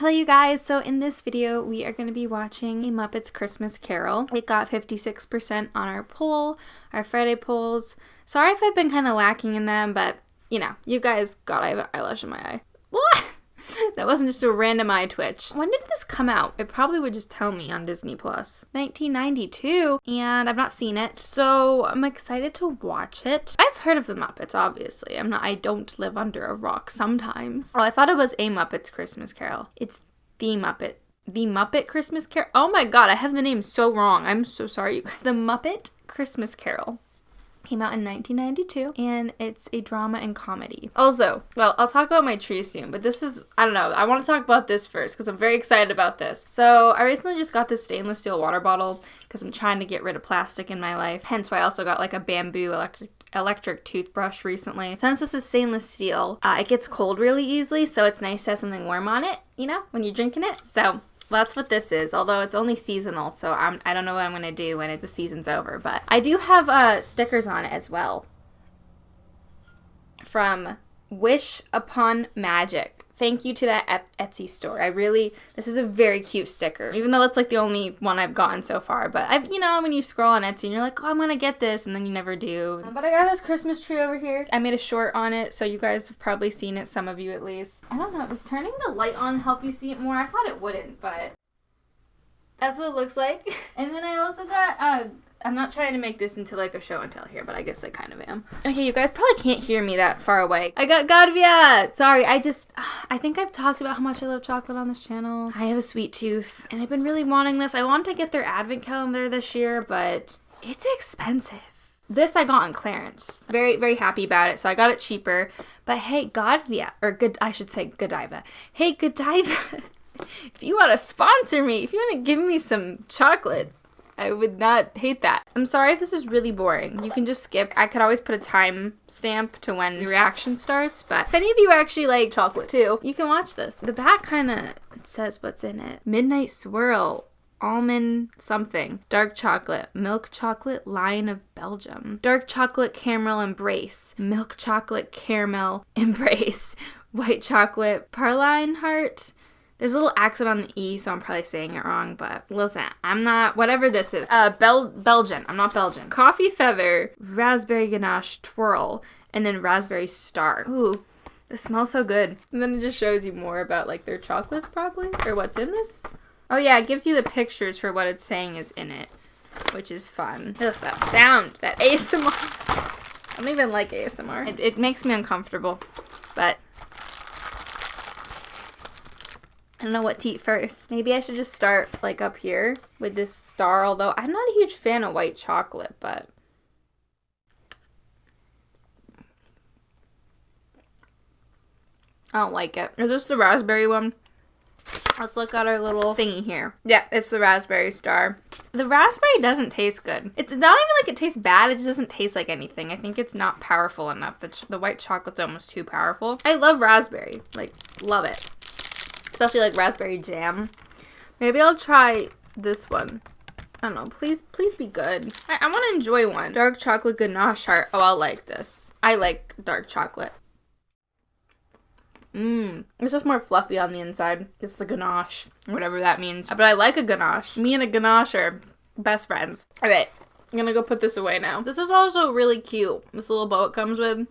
Hello you guys, so in this video we are going to be watching a Muppet's Christmas Carol. It got 56% on our poll, our Friday polls. Sorry if I've been kind of lacking in them, but you know, you guys, God, I have an eyelash in my eye. What? That wasn't just a random eye twitch. When did this come out? It probably would just tell me on Disney+. 1992, and I've not seen it, so I'm excited to watch it. I've heard of the Muppets, obviously. I don't live under a rock sometimes. Oh, I thought it was a Muppet's Christmas Carol. It's the Muppet Christmas Carol. Oh my God, I have the name so wrong. I'm so sorry, you guys. The Muppet Christmas Carol came out in 1992, and it's a drama and comedy. Also, well, I'll talk about my tree soon, but this is, I don't know, I want to talk about this first because I'm very excited about this. So I recently just got this stainless steel water bottle because I'm trying to get rid of plastic in my life, hence why I also got like a bamboo electric toothbrush recently. Since this is stainless steel, it gets cold really easily, so it's nice to have something warm on it, you know, when you're drinking it. So that's what this is, although it's only seasonal, so I don't know what I'm going to do when the season's over. But I do have stickers on it as well. From Wish Upon Magic. Thank you to that Etsy store. This is a very cute sticker, even though that's like the only one I've gotten so far. But you know, when you scroll on Etsy and you're like, oh, I'm going to get this, and then you never do. But I got this Christmas tree over here. I made a short on it, so you guys have probably seen it, some of you at least. I don't know, does turning the light on help you see it more? I thought it wouldn't, but that's what it looks like. And then I also got, I'm not trying to make this into like a show and tell here, but I guess I kind of am. Okay, you guys probably can't hear me that far away. I got Godvia! Sorry, I think I've talked about how much I love chocolate on this channel. I have a sweet tooth, and I've been really wanting this. I wanted to get their advent calendar this year, but it's expensive. This I got on clearance. Very, very happy about it, so I got it cheaper. But hey, Godvia, I should say Godiva. Hey, Godiva, if you want to sponsor me, if you want to give me some chocolate, I would not hate that. I'm sorry if this is really boring. You can just skip. I could always put a time stamp to when the reaction starts, but if any of you actually like chocolate too, you can watch this. The back kind of says what's in it. Midnight Swirl, almond something, dark chocolate, milk chocolate, Lion of Belgium, dark chocolate caramel embrace, milk chocolate caramel embrace, white chocolate praline heart. There's a little accent on the E, so I'm probably saying it wrong, but listen, I'm not, whatever this is. Belgian. I'm not Belgian. Coffee feather, raspberry ganache twirl, and then raspberry star. Ooh, this smells so good. And then it just shows you more about like their chocolates probably, or what's in this. Oh yeah, it gives you the pictures for what it's saying is in it, which is fun. Ugh, that sound, that ASMR. I don't even like ASMR. It makes me uncomfortable, but I don't know what to eat first. Maybe I should just start like up here with this star, although I'm not a huge fan of white chocolate, but I don't like it. Is this the raspberry one? Let's look at our little thingy here. Yeah, it's the raspberry star. The raspberry doesn't taste good. It's not even like it tastes bad. It just doesn't taste like anything. I think it's not powerful enough. The white chocolate's almost too powerful. I love raspberry. Like, love it. Especially like raspberry jam. Maybe I'll try this one. I don't know. Please be good. I want to enjoy one. Dark chocolate ganache heart. Oh, I'll like this. I like dark chocolate. It's just more fluffy on the inside. It's the ganache, whatever that means. But I like a ganache. Me and a ganache are best friends. Alright, I'm gonna go put this away now. This is also really cute. This little bow it comes with.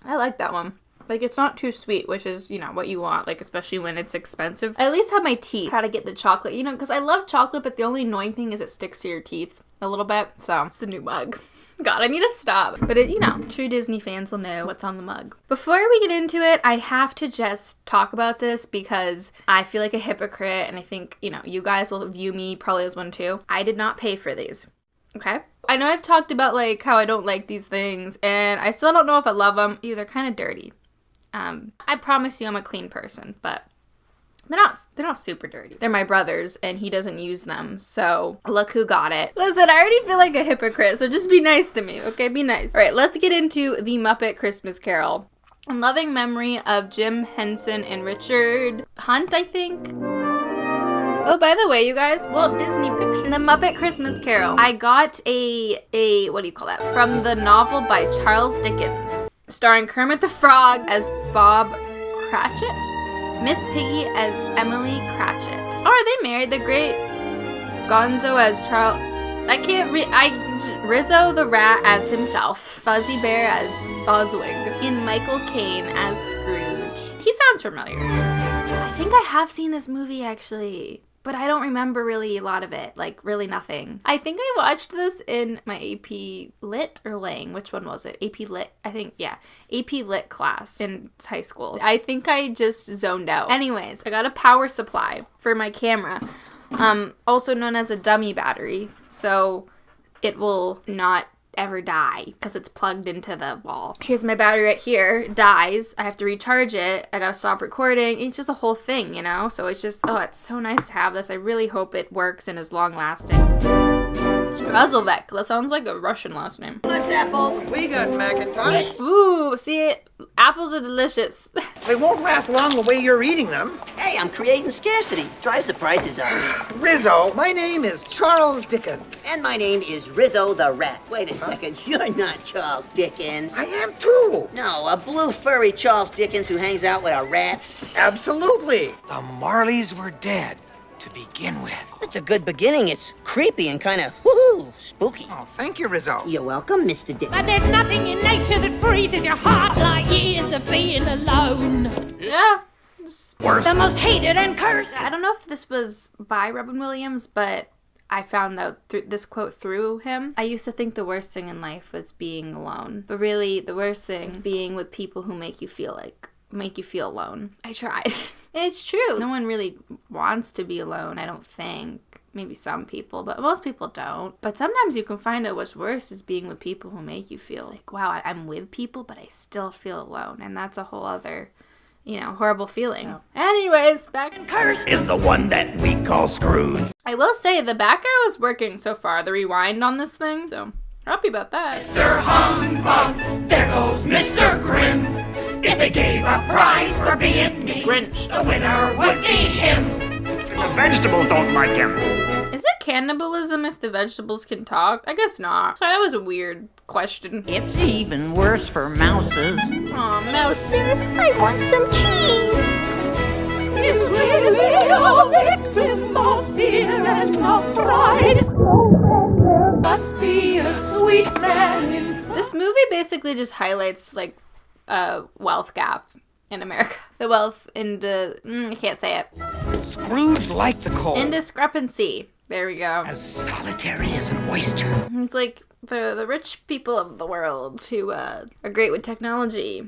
I like that one. Like, it's not too sweet, which is, you know, what you want, like, especially when it's expensive. I at least have my teeth. How to get the chocolate, you know, because I love chocolate, but the only annoying thing is it sticks to your teeth a little bit. So, it's the new mug. God, I need to stop. But, you know, true Disney fans will know what's on the mug. Before we get into it, I have to just talk about this because I feel like a hypocrite, and I think, you know, you guys will view me probably as one too. I did not pay for these. Okay? I know I've talked about, like, how I don't like these things, and I still don't know if I love them. Ew, they're kind of dirty. I promise you I'm a clean person, but they're not super dirty. They're my brother's, and he doesn't use them, so look who got it. Listen, I already feel like a hypocrite, so just be nice to me, okay? Be nice. All right, let's get into The Muppet Christmas Carol. In loving memory of Jim Henson and Richard Hunt, I think. Oh, by the way, you guys, Walt Disney Pictures. The Muppet Christmas Carol. I got a what do you call that? From the novel by Charles Dickens, starring Kermit the Frog as Bob Cratchit. Miss Piggy as Emily Cratchit. Oh, are they married? The Great Gonzo as Charles... Rizzo the Rat as himself. Fuzzy Bear as Fozwig. And Michael Caine as Scrooge. He sounds familiar. I think I have seen this movie, actually. But I don't remember really a lot of it. Like, really nothing. I think I watched this in my AP Lit or Lang. Which one was it? AP Lit? I think, yeah. AP Lit class in high school. I think I just zoned out. Anyways, I got a power supply for my camera. Also known as a dummy battery. So it will not ever die because it's plugged into the wall. Here's my battery right here. It dies. I have to recharge it. I gotta stop recording. It's just a whole thing, you know? So it's just, oh, it's so nice to have this. I really hope it works and is long lasting. Strzelczyk. That sounds like a Russian last name. What's apples? We got Macintosh. Ooh, see, apples are delicious. They won't last long the way you're eating them. Hey, I'm creating scarcity. Drives the prices up. Rizzo, my name is Charles Dickens. And my name is Rizzo the Rat. Wait a second, you're not Charles Dickens. I am too. No, a blue furry Charles Dickens who hangs out with a rat. Absolutely. The Marleys were dead to begin with. It's a good beginning. It's creepy and kind of woohoo, spooky. Oh, thank you, Rizzo. You're welcome, Mr. Dickens. But there's nothing in nature that freezes your heart like years of being alone. Yeah. Worse. The most hated and cursed. I don't know if this was by Robin Williams, but I found out this quote through him. I used to think the worst thing in life was being alone. But really, the worst thing is being with people who make you feel alone. I tried. It's true. No one really wants to be alone, I don't think. Maybe some people, but most people don't. But sometimes you can find out what's worse is being with people who make you feel like, wow, I'm with people, but I still feel alone. And that's a whole other, horrible feeling. So. Anyways, back in Curse is the one that we call Scrooge. I will say the back arrow is working so far, the rewind on this thing, so happy about that. Mr. Humbug, there goes Mr. Grimm. If they gave a prize for being me, Grinch, the winner would be him. The vegetables don't like him. Is it cannibalism if the vegetables can talk? I guess not. So that was a weird question. It's even worse for mouses. Aw, mouse. I want some cheese. Is really a victim of fear and of pride. Must be a sweet man inside. This movie basically just highlights, wealth gap in America. The wealth I can't say it. Scrooge liked the cold. Indiscrepancy. There we go. As solitary as an oyster. It's like the rich people of the world who are great with technology.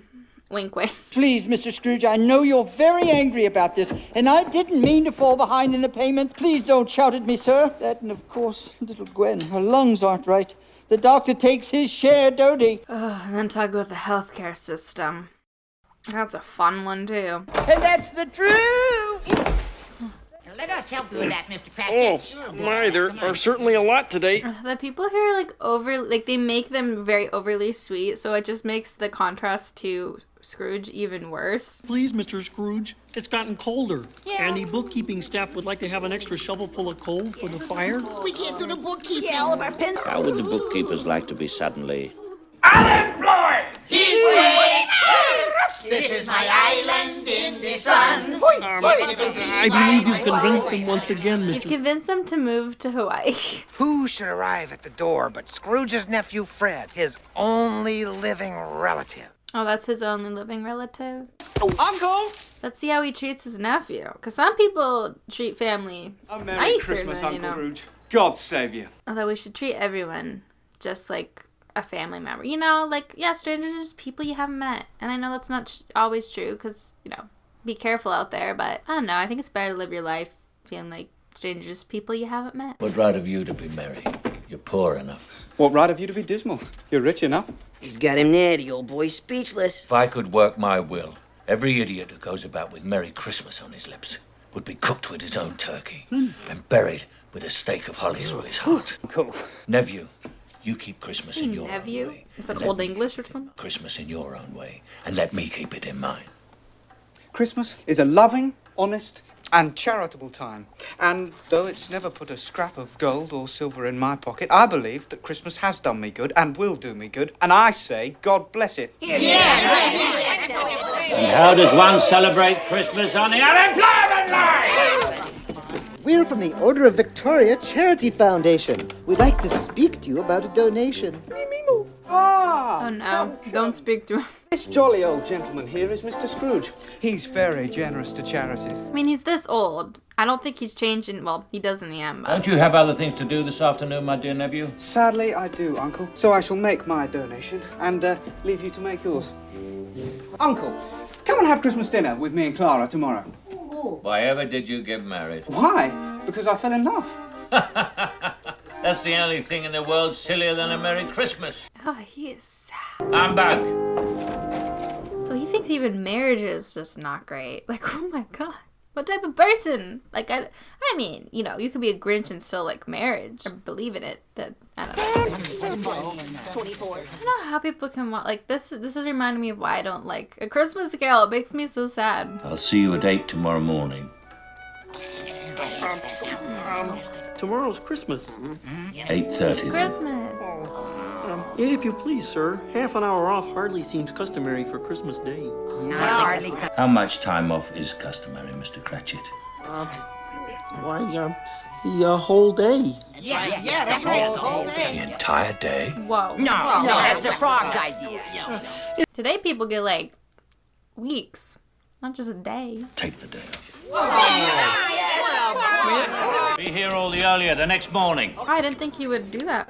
Wink, wink. Please, Mr. Scrooge, I know you're very angry about this, and I didn't mean to fall behind in the payment. Please don't shout at me, sir. That and, of course, little Gwen. Her lungs aren't right. The doctor takes his share, don't he? And then talk about the healthcare system. That's a fun one, too. And that's the truth! Let us help you with that, Mr. Cratchit. Oh, my, there are certainly a lot today. The people here are they make them very overly sweet, so it just makes the contrast to Scrooge even worse. Please, Mr. Scrooge, it's gotten colder. Yeah. And the bookkeeping staff would like to have an extra shovel full of coal for the fire. We can't do the bookkeeping. Yeah, all of our pens. How would the bookkeepers like to be suddenly Unemployed! This is my island in the sun. I believe you've convinced them once again, Mr. You convinced them to move to Hawaii. Who should arrive at the door but Scrooge's nephew Fred, his only living relative? Oh, that's his only living relative? Uncle! Let's see how he treats his nephew. Because some people treat family A Merry nicer Christmas, than, Uncle Scrooge. God save you. Although we should treat everyone just like a family member. Strangers are just people you haven't met. And I know that's not always true because, be careful out there. But I don't know. I think it's better to live your life feeling like strangers, people you haven't met. What right have you to be merry? You're poor enough. What right have you to be dismal? You're rich enough. He's got him there. The old boy's speechless. If I could work my will, every idiot who goes about with Merry Christmas on his lips would be cooked with his own turkey and buried with a stake of holly through his heart. Cool. Nephew, you keep Christmas in your nephew? own way. Is that Old English or something? Christmas in your own way, and let me keep it in mine. Christmas is a loving, honest, and charitable time. And though it's never put a scrap of gold or silver in my pocket, I believe that Christmas has done me good and will do me good. And I say, God bless it. Yeah. And how does one celebrate Christmas on the unemployment line? We're from the Order of Victoria Charity Foundation. We'd like to speak to you about a donation. Ah! Oh no, don't speak to him. This jolly old gentleman here is Mr. Scrooge. He's very generous to charities. I mean, he's this old. I don't think he's changing. Well, he does in the end, but... Don't you have other things to do this afternoon, my dear nephew? Sadly, I do, Uncle. So I shall make my donation and leave you to make yours. Uncle, come and have Christmas dinner with me and Clara tomorrow. Why ever did you get married? Why? Because I fell in love. That's the only thing in the world sillier than a Merry Christmas. Oh, he is sad. I'm back. So he thinks even marriage is just not great. Like, oh my god. What type of person? Like, I mean, you know, you could be a Grinch and still like marriage or believe in it. That I don't know. I don't know how people can want like this. This is reminding me of why I don't like A Christmas Carol. It makes me so sad. I'll see you at 8 tomorrow morning. Tomorrow's Christmas. 8:30. Christmas. If you please, sir. Half an hour off hardly seems customary for Christmas Day. How much time off is customary, Mr. Cratchit? The whole day. Yeah, that's right. The whole The day. entire day? Whoa. No, that's the frog's idea. Today people get like weeks, not just a day. Take the day off. Be here all the earlier the next morning. I didn't think he would do that.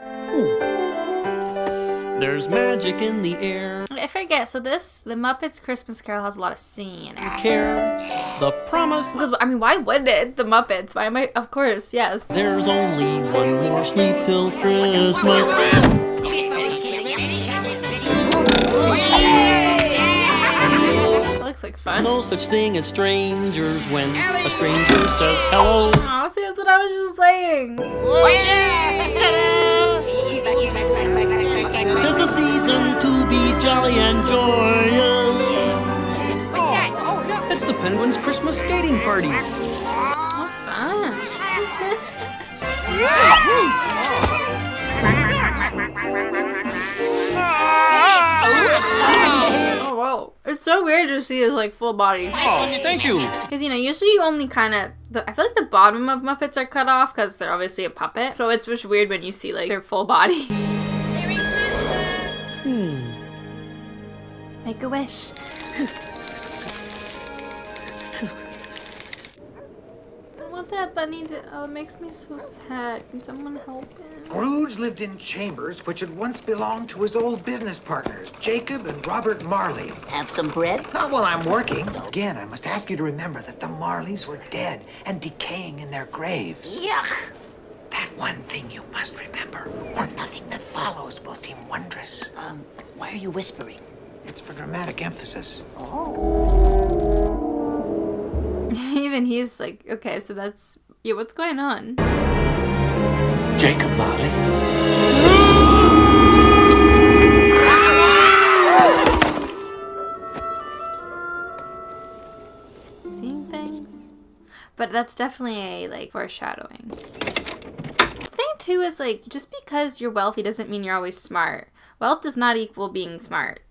There's magic in the air. I forget. So the Muppets Christmas Carol has a lot of singing in it. Care, the promise. Because I mean, why wouldn't it? The Muppets. Why am I? Of course, yes. There's only one more sleep till Christmas. That looks like fun. No such thing as strangers when a stranger says hello. Aw, see, that's what I was just saying. 'Tis the season to be jolly and joyous. What's that? Oh, look. It's the Penguins' Christmas skating party. Oh, fun. Oh, whoa. It's so weird to see his, like, full body. Oh, thank you. Because, you know, usually you only kind of... I feel like the bottom of Muppets are cut off because they're obviously a puppet. So it's just weird when you see, like, their full body. Make a wish. I want that bunny to... Oh, it makes me so sad. Can someone help him? Scrooge lived in chambers which had once belonged to his old business partners, Jacob and Robert Marley. Have some bread? Not while I'm working. Again, I must ask you to remember that the Marleys were dead and decaying in their graves. Yuck! That one thing you must remember, or nothing that follows will seem wondrous. Why are you whispering? It's for dramatic emphasis. Even he's like, okay, so that's... Yeah, what's going on? Jacob Marley? Seeing things? But that's definitely a, like, foreshadowing. The thing, too, is, like, just because you're wealthy doesn't mean you're always smart. Wealth does not equal being smart.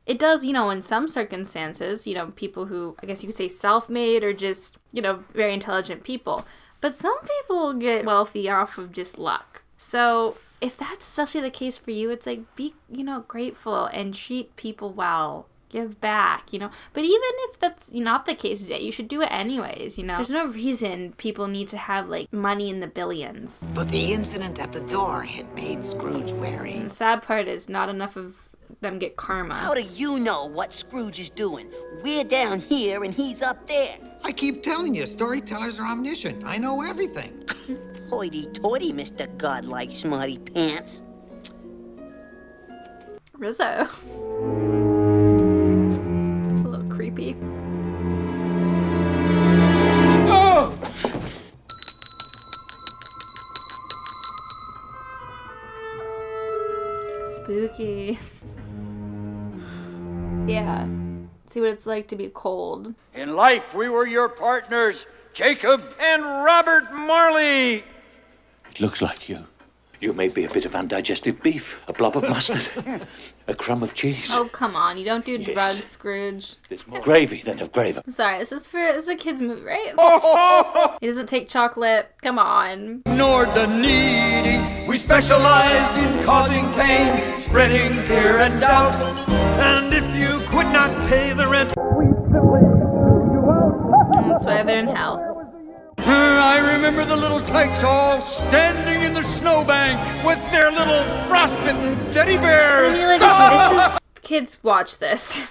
It does, you know, in some circumstances, you know, people who, I guess you could say self-made or just, you know, very intelligent people. But some people get wealthy off of just luck. So if that's especially the case for you, it's like, be, you know, grateful and treat people well. Give back, you know. But even if that's not the case yet, you should do it anyways, you know. There's no reason people need to have, like, money in the billions. But the incident at the door had made Scrooge wary. And the sad part is not enough of them get karma. How do you know what Scrooge is doing? We're down here and he's up there. I keep telling you, storytellers are omniscient. I know everything. Hoity-toity, Mr. Godlike Smarty Pants. Rizzo. A little creepy. Oh! Spooky. Yeah. See what it's like to be cold. In life, we were your partners, Jacob and Robert Marley. It looks like you. You may be a bit of undigested beef, a blob of mustard, a crumb of cheese. Oh, come on. You don't do drugs, Scrooge. There's more gravy than of gravy. I'm sorry, this is a kid's movie, right? He doesn't take chocolate. Come on. Nor the needy. We specialized in causing pain, spreading fear and doubt. And if you could not pay the rent, we simply threw you out. That's why they're in hell. I remember the little tykes all standing in the snowbank with their little frostbitten teddy bears. And you're like, okay, this is kids watch this.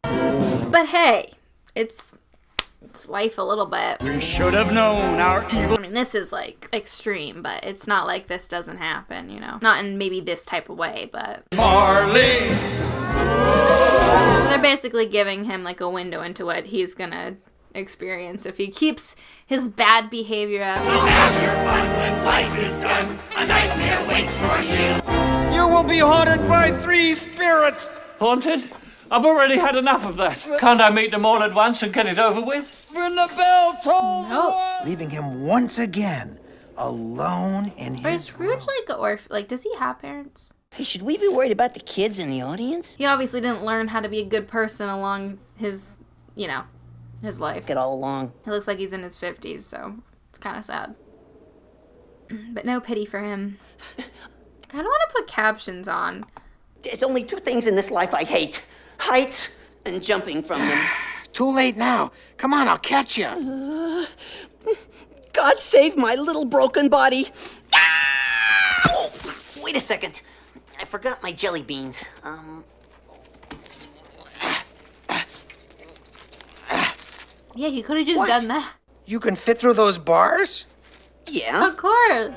But hey, it's life a little bit. We should have known our evil. I mean, this is like extreme, but it's not like this doesn't happen, you know? Not in maybe this type of way, but Marley. So they're basically giving him like a window into what he's gonna experience if he keeps his bad behavior up. So have your fun when life is done. A nightmare waits for you. You will be haunted by 3 spirits. Haunted? I've already had enough of that. Can't I meet them all at once and get it over with? When the bell tolls Nope. leaving him once again alone in Or is his Scrooge like does he have parents? Hey, should we be worried about the kids in the audience? He obviously didn't learn how to be a good person along his, his life. Get all along. He looks like he's in his 50s, so it's kind of sad. But no pity for him. I kind of want to put captions on. There's only 2 things in this life I hate. Heights and jumping from them. Too late now. Come on, I'll catch you. God save my little broken body. Ah! Wait a second. I forgot my jelly beans. Yeah, he could have just done that. You can fit through those bars? Yeah. Of course.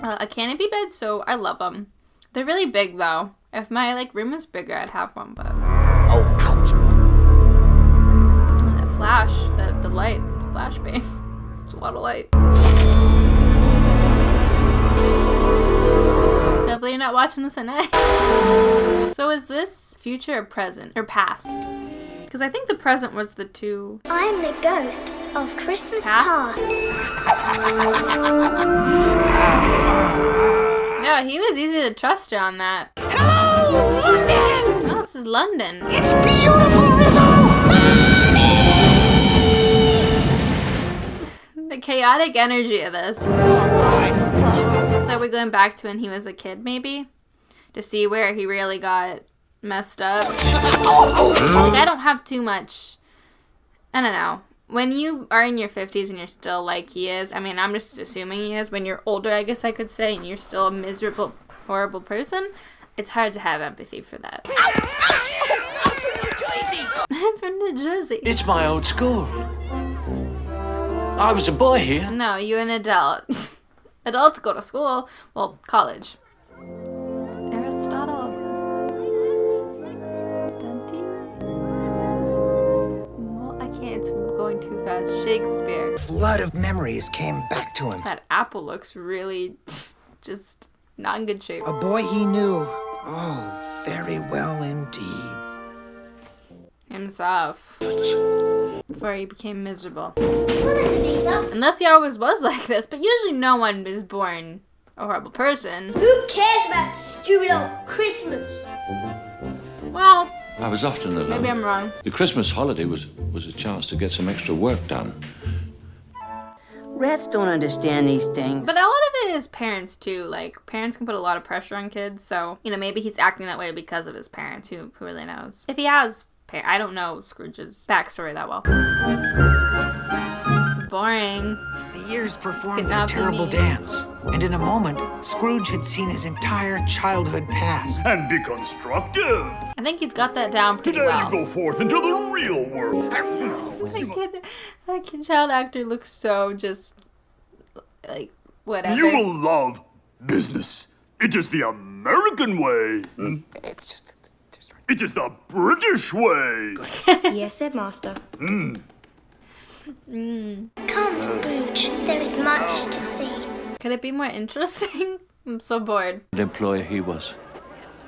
A canopy bed, so I love them. They're really big, though. If my room was bigger, I'd have one, but... Oh, ouch. The flash, the light, the flash beam. It's a lot of light. Hopefully you're not watching this at night. So is this future or present? Or past? Because I think the present was the 2... I'm the ghost of Christmas Past? past. No, he was easy to trust you on that. Hello, London! Oh, this is London. It's beautiful, Rizzo! The chaotic energy of this. So we're going back to when he was a kid, maybe? To see where he really got messed up. I don't have too much... I don't know. When you are in your 50s and you're still like he is, I mean, I'm just assuming he is. When you're older, I guess I could say, and you're still a miserable, horrible person, it's hard to have empathy for that. I'm from New Jersey. I'm from New Jersey. It's my old school. I was a boy here. No, you're an adult. Adults go to school. Well, college. Aristotle. It's going too fast. Shakespeare. Flood of memories came back to him. That apple looks really just not in good shape. A boy he knew. Oh, very well indeed. Himself. Before he became miserable. Unless he always was like this, but usually no one is born a horrible person. Who cares about stupid old Christmas? Well, I was often alone. maybe I'm wrong. The Christmas holiday was a chance to get some extra work done. Rats don't understand these things. But a lot of it is parents, too. Like, parents can put a lot of pressure on kids, so, maybe he's acting that way because of his parents. Who really knows? If he has I don't know Scrooge's backstory that well. It's boring. The years performed their terrible dance, and in a moment, Scrooge had seen his entire childhood pass. And be constructive. I think he's got that down pretty Today well. you go forth into the real world. That kid child actor looks so just, whatever. You will love business. It is the American way. It's just... It is the British way. Yes, headmaster. Come, Scrooge. There is much to see. Could it be more interesting? I'm so bored. An employer he was.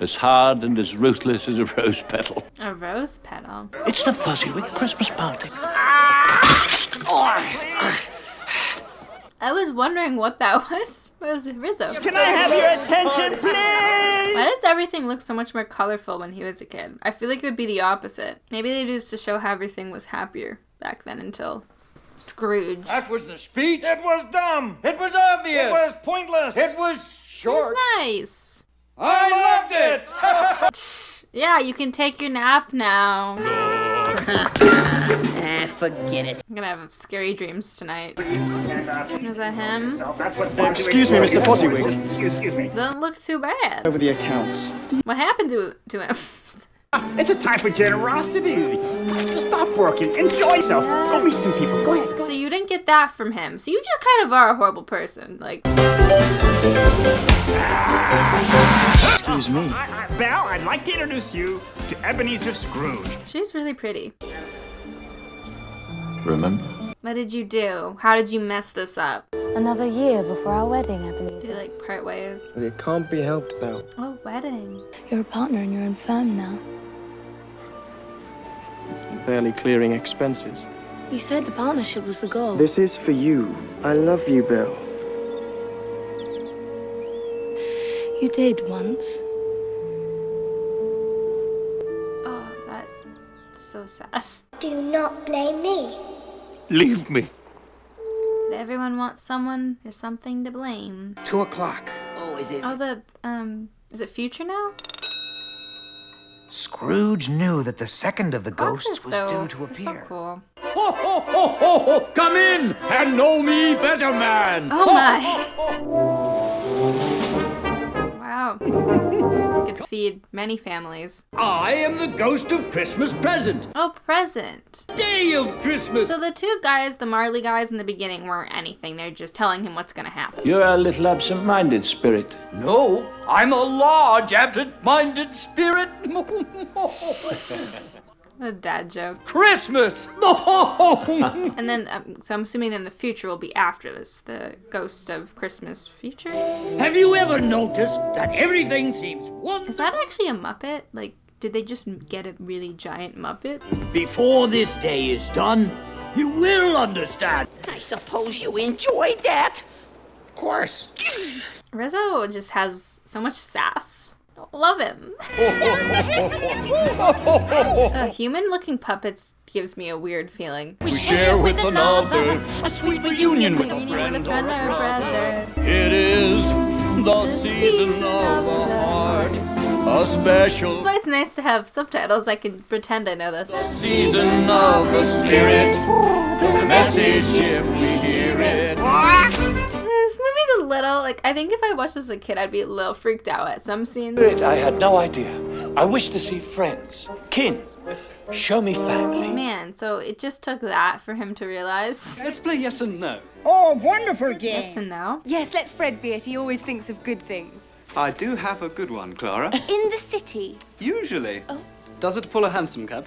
As hard and as ruthless as a rose petal. A rose petal? It's the Fuzzywick Christmas party. I was wondering what that was. It was Rizzo. Can I have your attention, please? Why does everything look so much more colorful when he was a kid? I feel like it would be the opposite. Maybe they do this to show how everything was happier back then until Scrooge. That was the speech. It was dumb. It was obvious. It was pointless. It was short. It was nice. I loved it. Yeah, you can take your nap now. Forget it. I'm gonna have scary dreams tonight. Is that him? Excuse me, Mr. Fozziwig. Excuse me. Doesn't look too bad. Over the accounts. What happened to him? It's a time for generosity. Stop working. Enjoy yourself. Go meet some people. Go ahead. So you didn't get that from him. So you just kind of are a horrible person. Like. Excuse me. Belle, I'd like to introduce you to Ebenezer Scrooge. She's really pretty. Remember? What did you do? How did you mess this up? Another year before our wedding, Ebenezer. Did you like part ways? It can't be helped, Belle. Oh, wedding. You're a partner in your own firm now. Barely clearing expenses. You said the partnership was the goal. This is for you. I love you, Belle. You did once. Oh, that's so sad. Do not blame me. Leave me. But everyone wants someone or something to blame. 2 o'clock. Oh, is it? Oh, is it future now? Scrooge knew that the second of the ghosts was due to So appear. cool. Ho, ho, ho, ho, ho. Come in and know me better, man. Oh my. Wow. Could feed many families. I am the ghost of Christmas present. Oh, present. Day of Christmas. So the two guys, the Marley guys in the beginning, weren't anything. They're just telling him what's gonna happen. You're a little absent-minded spirit. No, I'm a large, absent-minded spirit. What a dad joke. Christmas. And then, so I'm assuming then the future will be after this, the ghost of Christmas future. Have you ever noticed that everything seems wonderful? Is that actually a Muppet? Like, did they just get a really giant Muppet? Before this day is done, you will understand. I suppose you enjoyed that. Of course. Rizzo just has so much sass. Love him. Human-looking puppets gives me a weird feeling. We share with another a sweet reunion with a Reunion friend with a friend or a brother. It is the season of the heart, a special That's why it's nice to have subtitles. I can pretend I know this. season of the spirit. The message if we hear it. This movie's a little, like, I think if I watched this as a kid, I'd be a little freaked out at some scenes. I had no idea. I wish to see friends, kin. Show me family. Man, so it just took that for him to realize. Let's play yes and no. Oh, wonderful game. Yes and no. Yes, let Fred be it. He always thinks of good things. I do have a good one, Clara. In the city. Usually. Oh. Does it pull a hansom cab?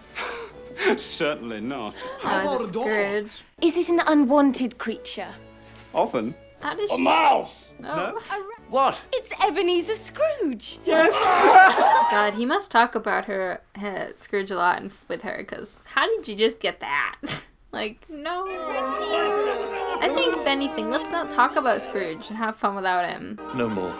Certainly not. Oh, is it Scrooge? Is it an unwanted creature? Often. How does she... mouse! No. What? It's Ebenezer Scrooge. Yes. God, he must talk about her, Scrooge, a lot with her, because how did you just get that? Like, no. I think, if anything, let's not talk about Scrooge and have fun without him. No more.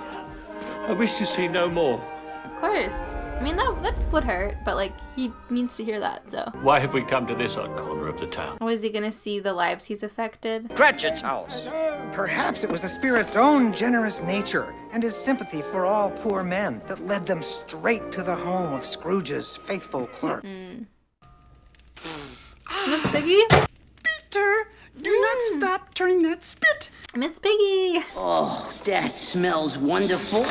I wish to see no more. Of course. I mean, that would hurt, but, like, he needs to hear that, so. Why have we come to this odd corner of the town? Or is he gonna see the lives he's affected? Cratchit's house. Perhaps it was the spirit's own generous nature and his sympathy for all poor men that led them straight to the home of Scrooge's faithful clerk. Miss Piggy? Peter, do not stop turning that spit. Miss Piggy! Oh, that smells wonderful.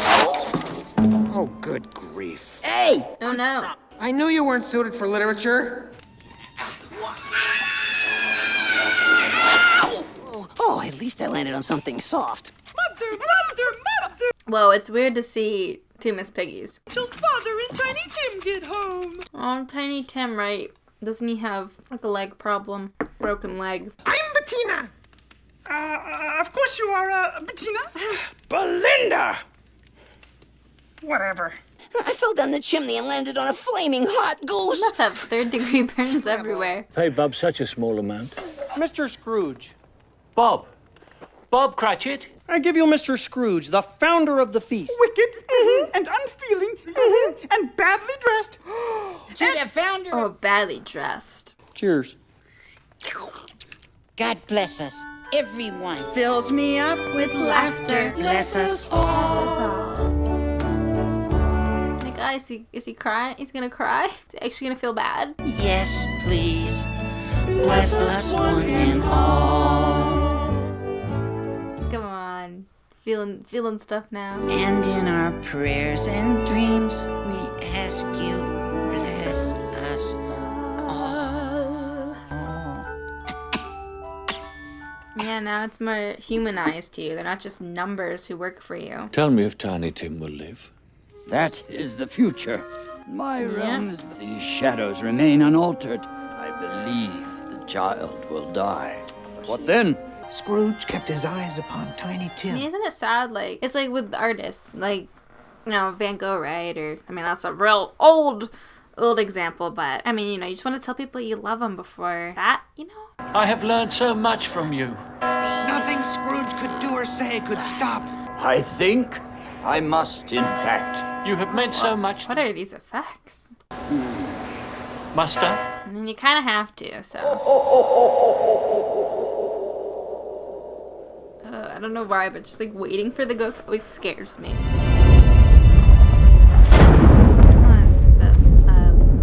Oh, good grief. Hey! Oh no. I knew you weren't suited for literature. Oh, at least I landed on something soft. Mother! Whoa, it's weird to see two Miss Piggies. Till Father and Tiny Tim get home. Oh, Tiny Tim, right? Doesn't he have, like, a leg problem? Broken leg. I'm Bettina. Of course you are, Bettina. Belinda! Whatever. I fell down the chimney and landed on a flaming hot He goose. must have third-degree burns everywhere. Pay Bob such a small amount. Mr. Scrooge. Bob, Bob Cratchit. I give you Mr. Scrooge, the founder of the feast. Wicked and unfeeling and badly dressed. To the founder. Oh, badly dressed. Cheers. God bless us. Everyone fills me up with laughter. Bless us all. My God, is he crying? He's gonna cry? Is he actually gonna feel bad? Yes, please. Bless us one and all. Come on. Feeling stuff now. And in our prayers and dreams, we ask you, bless us all. Yeah, now it's more humanized to you. They're not just numbers who work for you. Tell me if Tiny Tim will live. That is the future. In my realms, the shadows remain unaltered. I believe the child will die. What then? Scrooge kept his eyes upon Tiny I Tim. mean, isn't it sad? Like, it's like with artists, like, you know, Van Gogh, right? Or, I mean, that's a real old example, but, I mean, you know, you just want to tell people you love them before that, you know? I have learned so much from you. Nothing Scrooge could do or say could stop. I think I must, in fact. You have meant so much. What are these effects? Must I? I mean, you kind of have to, so. I don't know why, but just like waiting for the ghost always scares me.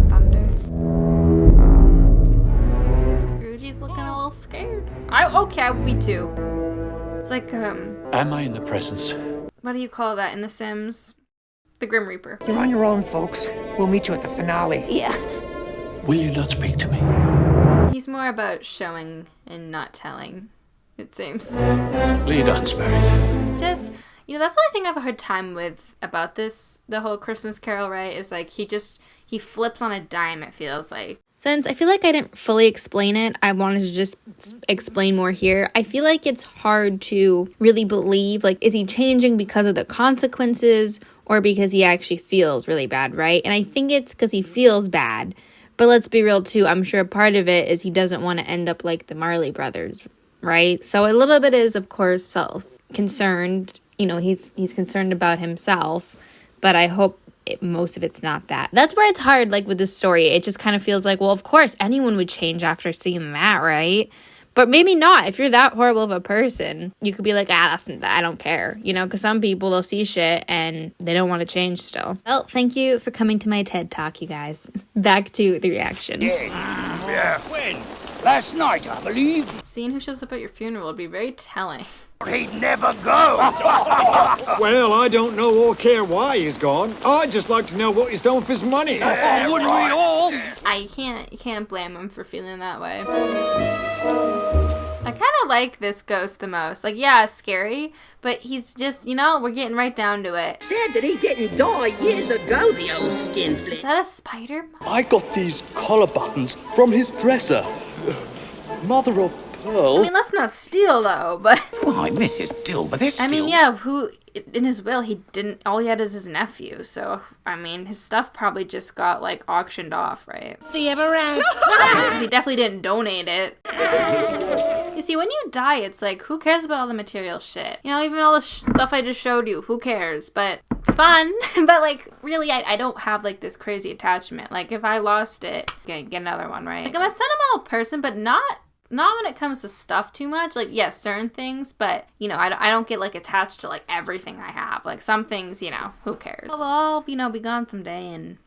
Thunder. Scrooge's looking a little scared. Okay, I would be too. It's like, Am I in the presence? what do you call that in The Sims? The Grim Reaper. You're on your own, folks. We'll meet you at the finale. Yeah. Will you not speak to me? He's more about showing and not telling, it seems. Lead on, Spirit. Just, you know, that's the only thing I have a hard time with about this, the whole Christmas Carol, right? Is like he flips on a dime, it feels like. Since I feel like I didn't fully explain it, I wanted to just explain more here. I feel like it's hard to really believe, like, is he changing because of the consequences or because he actually feels really bad, right? And I think it's because he feels bad. But let's be real, too. I'm sure part of it is he doesn't want to end up like the Marley brothers, right? So a little bit is, of course, self-concerned. You know, he's concerned about himself. But I hope most of it's not that. That's where it's hard, like, with this story. It just kind of feels like, well, of course, anyone would change after seeing that, right? But maybe not. If you're that horrible of a person, you could be like, I don't care. You know, because some people, they'll see shit and they don't want to change still. Well, thank you for coming to my TED Talk, you guys. Back to the reaction. Yeah, when? Last night, I believe. Seeing who shows up at your funeral would be very telling. He'd never go. Well, I don't know or care why he's gone. I'd just like to know what he's done with his money. Wouldn't we all? You can't blame him for feeling that way. I kind of like this ghost the most. Like, yeah, it's scary, but he's just, you know, we're getting right down to it. Sad that he didn't die years ago, the old skinflint. Is that a spider? I got these collar buttons from his dresser. Mother of pearl. I mean, let's not steal, though, but... Why, Mrs. Dilber, this I mean, yeah, in his will, all he had is his nephew, so, I mean, his stuff probably just got, like, auctioned off, right? The ever Because he definitely didn't donate it. You see, when you die, it's like, who cares about all the material shit? You know, even all the stuff I just showed you, who cares? But it's fun. But, like, really, I don't have, like, this crazy attachment. Like, if I lost it, get another one, right? Like, I'm a sentimental person, but not when it comes to stuff too much. Like, yes, certain things, but, you know, I don't get, like, attached to, like, everything I have. Like, some things, you know, who cares? Well, they'll all, you know, be gone someday, and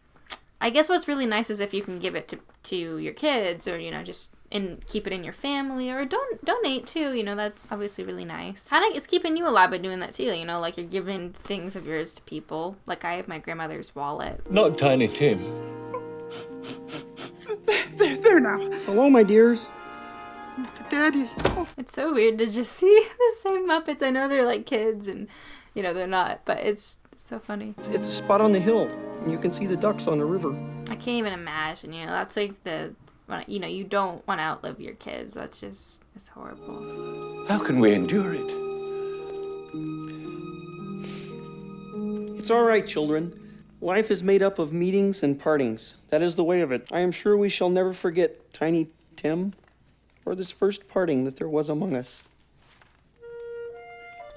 I guess what's really nice is if you can give it to your kids, or, you know, just keep it in your family, or donate too, you know, that's obviously really nice. Kind of, it's keeping you alive by doing that too, you know, like you're giving things of yours to people. Like I have my grandmother's wallet. Not Tiny Tim. There now. Hello, my dears. Daddy. It's so weird to just see the same Muppets. I know they're like kids and, you know, they're not, but it's so funny. It's a spot on the hill, and you can see the ducks on the river. I can't even imagine, you know, that's like you know, you don't want to outlive your kids. That's just, it's horrible. How can we endure it? It's all right, children. Life is made up of meetings and partings. That is the way of it. I am sure we shall never forget Tiny Tim, or this first parting that there was among us.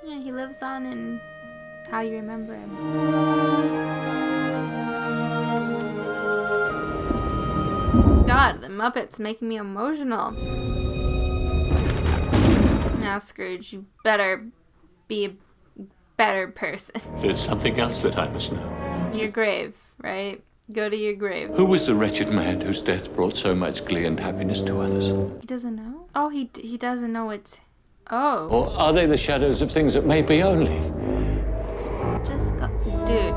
Yeah, he lives on in how you remember him. God, the Muppets making me emotional. Now, Scrooge, you better be a better person. There's something else that I must know. Your grave, right? Go to your grave. Who was the wretched man whose death brought so much glee and happiness to others? He doesn't know? Oh, he doesn't know it's... Oh. Or are they the shadows of things that may be only? Just go... Dude.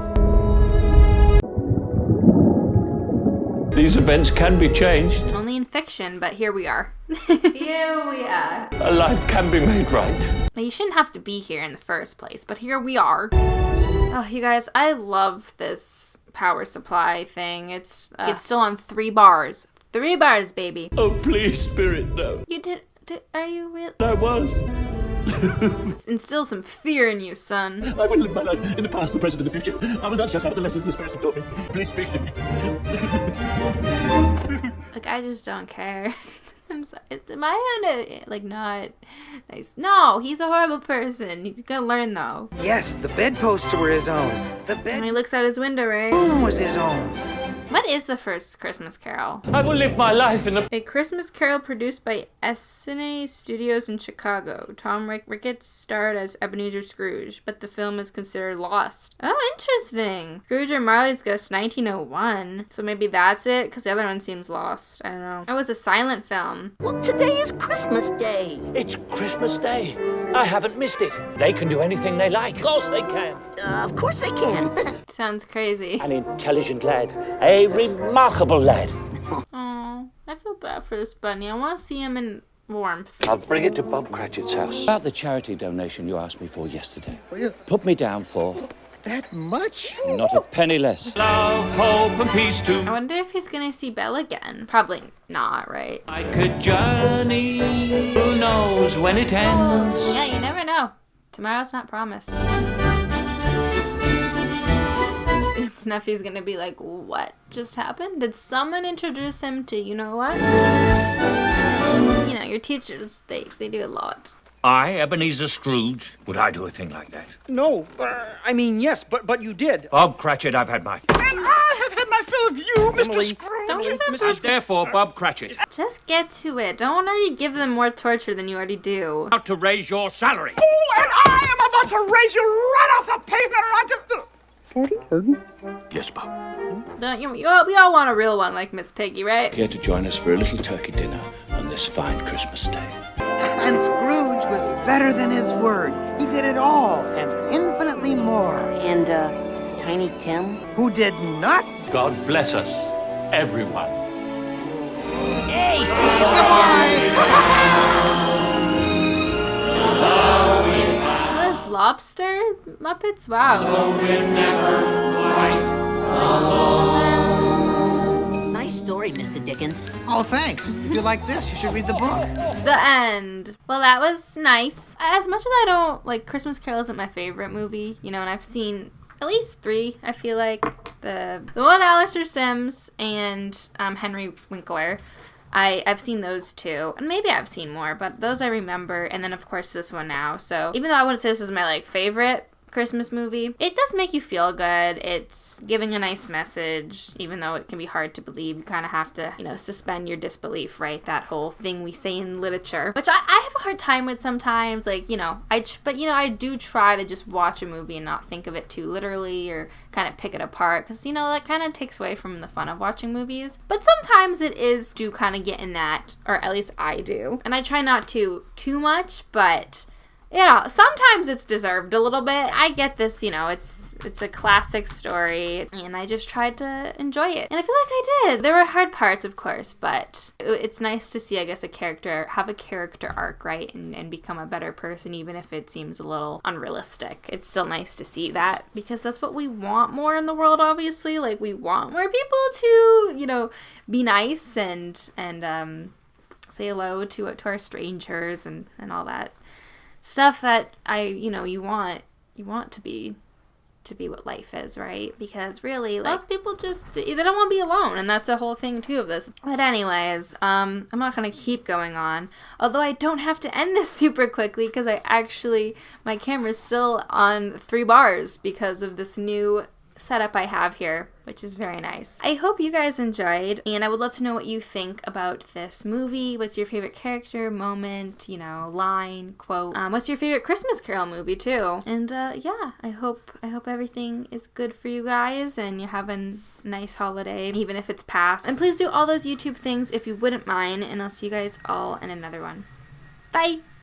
These events can be changed. Only in fiction, but here we are. Here we are. A life can be made right. You shouldn't have to be here in the first place, but here we are. Oh, you guys, I love this power supply thing. It's still on 3 bars. 3 bars, baby. Oh, please, Spirit, no. You did are you real? I was. Instill some fear in you, son. I will live my life in the past, the present, and the future. I will not shut out the lessons the spirits have taught me. Please speak to me. Like, I just don't care. I'm sorry. Am I not nice? No, he's a horrible person. He's gonna learn, though. Yes, the bedposts were his own. The bed... And he looks out his window, right? room was his own. What is the first Christmas Carol? I will live my life in the... A Christmas Carol produced by Essanay Studios in Chicago. Tom Ricketts starred as Ebenezer Scrooge, but the film is considered lost. Oh, interesting. Scrooge and Marley's Ghost, 1901. So maybe that's it, because the other one seems lost. I don't know. It was a silent film. Well, today is Christmas Day. It's Christmas Day. I haven't missed it. They can do anything they like. Of course they can. Of course they can. Sounds crazy. An intelligent lad. A remarkable lad. Oh, I feel bad for this bunny. I want to see him in warmth. I'll bring it to Bob Cratchit's house. About the charity donation you asked me for yesterday. Put me down for... That much? Not a penny less. Love, hope, and peace too. I wonder if he's gonna see Belle again. Probably not, right? Like a journey, who knows when it ends? Oh, yeah, you never know. Tomorrow's not promised. His nephew's gonna be like, what just happened? Did someone introduce him to you know what? You know, your teachers, they do a lot. I, Ebenezer Scrooge, would I do a thing like that? No, I mean, yes, but you did. Bob Cratchit, I've had my... And I have had my fill of you, Mr. Scrooge. Don't give them And therefore, Bob Cratchit, Just get to it. Don't already give them more torture than you already do. out to raise your salary. Oh, and I am about to raise you right off the pavement onto... Pardon? Yes, Bob. Don't you? We all want a real one like Miss Piggy, right? Care to join us for a little turkey dinner on this fine Christmas day? And Scrooge was better than his word. He did it all and infinitely more. And, Tiny Tim? Who did not? God bless us, everyone. Hey, see you Those lobster Muppets? Wow. So we're never quite alone. Nice story, Mr. Dickens. Oh, thanks. If you like this, you should read the book. The end. Well, that was nice. As much as I don't, like, Christmas Carol isn't my favorite movie, you know, and I've seen at least 3, I feel like. The one with Alistair Sims and Henry Winkler. I've seen those 2, and maybe I've seen more, but those I remember, and then, of course, this one now. So, even though I wouldn't say this is my, like, favorite Christmas movie, it does make you feel good. It's giving a nice message, even though it can be hard to believe. You kind of have to, you know, suspend your disbelief, right? That whole thing we say in literature, which I have a hard time with sometimes. Like, you know, I do try to just watch a movie and not think of it too literally or kind of pick it apart, because, you know, that kind of takes away from the fun of watching movies. But sometimes it is do kind of get in that, or at least I do, and I try not to too much, but you know, sometimes it's deserved a little bit. I get this, you know, it's a classic story, and I just tried to enjoy it. And I feel like I did. There were hard parts, of course, but it's nice to see, I guess, a character have a character arc, right? And become a better person, even if it seems a little unrealistic. It's still nice to see that, because that's what we want more in the world, obviously. Like, we want more people to, you know, be nice and say hello to our strangers and all that stuff that you want to be to be what life is, right? Because really, like, most people just, they don't want to be alone, and that's a whole thing too of this. But anyways, I'm not gonna keep going on, although I don't have to end this super quickly because my camera's still on 3 bars because of this new setup I have here, which is very nice. I hope you guys enjoyed, and I would love to know what you think about this movie. What's your favorite character, moment, line, quote? What's your favorite Christmas Carol movie too? And yeah, I hope everything is good for you guys and you're having a nice holiday, even if it's past. And please do all those YouTube things if you wouldn't mind, and I'll see you guys all in another one. Bye!